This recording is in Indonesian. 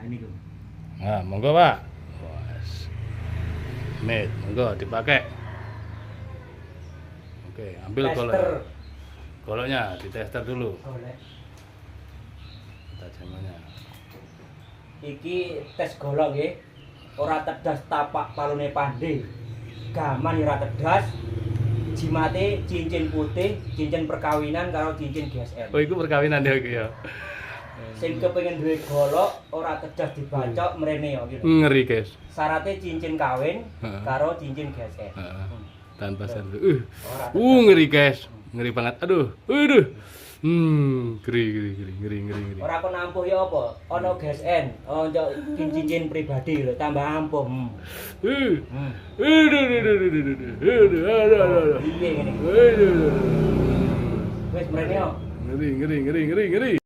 ini tuh. Nah, monggo Pak. Wes. Mit, monggo dipakai. Oke, ambil golok. Tester. Goloknya ditester dulu. Golek. Tajamannya. Iki tes golok nggih. Ora tedas tapak palune pandhe. Gaman ora tedas. Jimate cincin putih, cincin perkawinan karo cincin GSM. Oh, itu perkawinan ya iki ya. Sing kepengin duwe golok ora tedas dibacok mrene yo gitu. Ngeri, guys. Syaratnya cincin kawin Heeh. karo cincin GSM. Heeh. Tanpa satu. Ora tedas. Ngeri, guys. Ngeri banget. Aduh. Aduh. Ngeri. Ora kok nampuh ya apa? Ana GSN, untuk cincin pribadi lho, tambah ampuh. Aduh. Piye ngene? Aduh. Wis mrene yo. Ngeri.